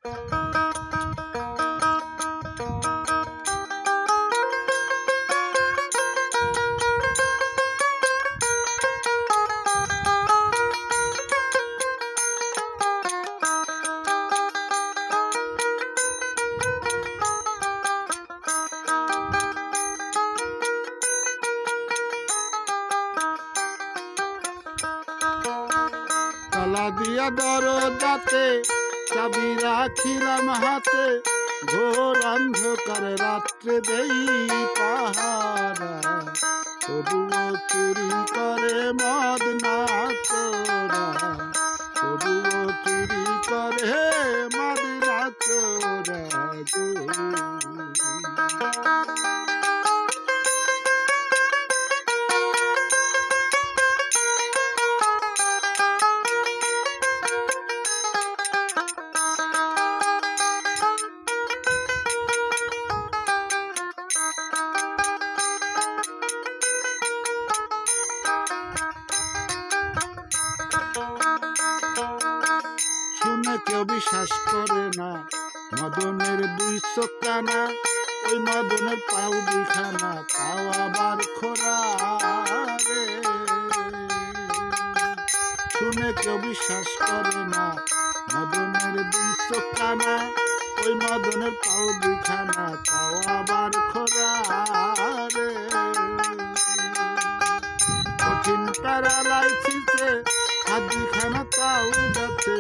তালা দিয়া দরজাতে চাবি রাখিলাম হাতে, ঘোর অন্ধকার রাত্রে দেই পাহারা, তবুও চুরি করে মদ না চোরা, তবুও চুরি করে মদ না চোরা গো। শুনে কেউ বিশ্বাস করে না, মদনের দুই চোখানা, ওই মদনের পাও দুইখানা, পাও আবার খোরা রে। শুনে কেউ বিশ্বাস করে না, মদনের দুই চোখানা, ওই মদনের পাও দুইখানা, পাও আবার খোরা রে। কঠিন প্যারালাইসিসে হাত দুইখানা তাও গেছে,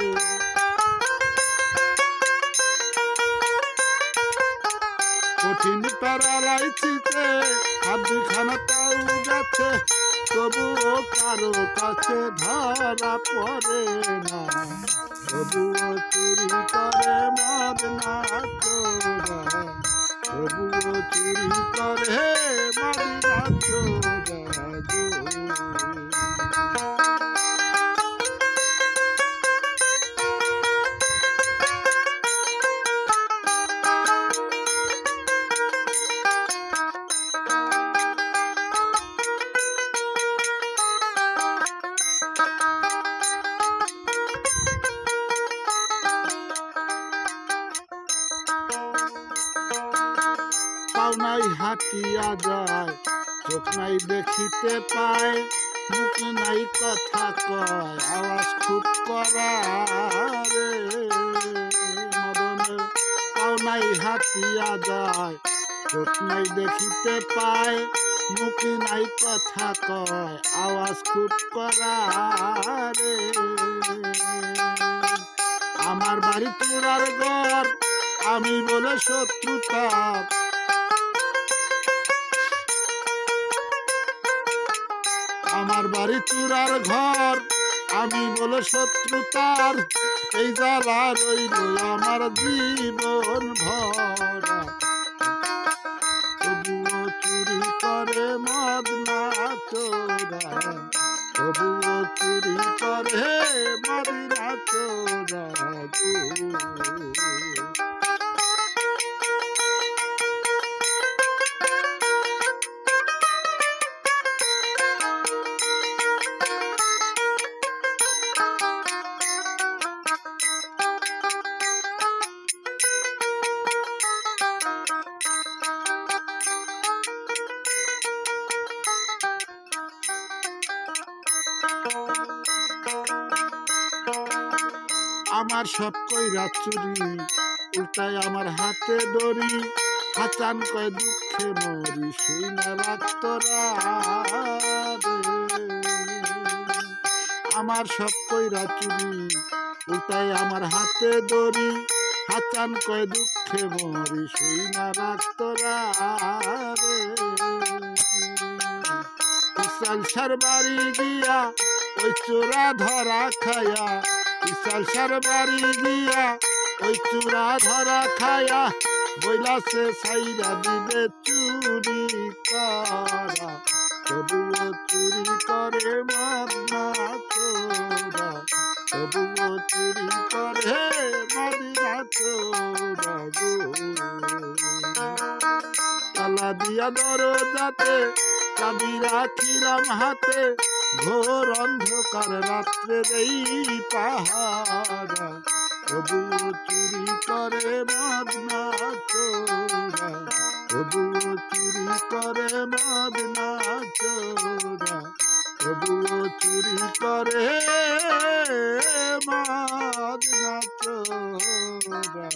কঠিন প্যারালাইসিসে হাত দুইখানা তাও গেছে, তবুও কারো কাছে ধরা পড়ে না, তবুও চুরি করে মদ না চোরা, তবুও চুরি করে মদ না চোরা গো। পাও নাই হাঁটিয়া যায়, চোখ নাই দেখিতে পায়, মুখ নাই কথা কয়, আওয়াজ খুব করা রে। মদনের পাও নাই হাঁটিয়া যায়, চোখ নাই দেখিতে পায়, মুখ নাই কথা কয়, আওয়াজ খুব করা রে। আমার বাড়ি চূড়ার ঘর, আমি বলে শত্রুতা, আমার বাড়ি চূড়ার ঘর, আমি বলে শত্রুতার, এই জ্বালা রইল আমার জীবন ভরা, তবুও চুরি করে মদ না চোরা, তবুও চুরি করে মদ না চোরা গো। আমার সব কইরা চুরি, উল্টায় আমার হাতে দড়ি, হাচান কয় দুঃখে মরি, শুই না রাখতরা রে। আমার সব কইরা চুরি, উল্টায় আমার হাতে দড়ি, হাচান কয় দুঃখে মরি, শুই না রাখতরা রে। বিশাল বাড়ি গিয়া ওই চোরা ধরা খায়া, বিশাল বাড়ি গিয়া ওই চূড়া ধরা খায়া, বইলাছে সাইরা দিবে চুরি করা, তবুও চুরি করে মদ না চোরা, তবুও চুরি করে মদ না চোরা গো। তালা দিয়া দরজাতে চাবি রাখিলাম হাতে, ঘোর অন্ধকার রাত্রে দেই পাহারা, তবুও চুরি করে মদ না চোরা, তবুও চুরি করে মদ না চোরা, তবুও চুরি করে মদ না চোরা।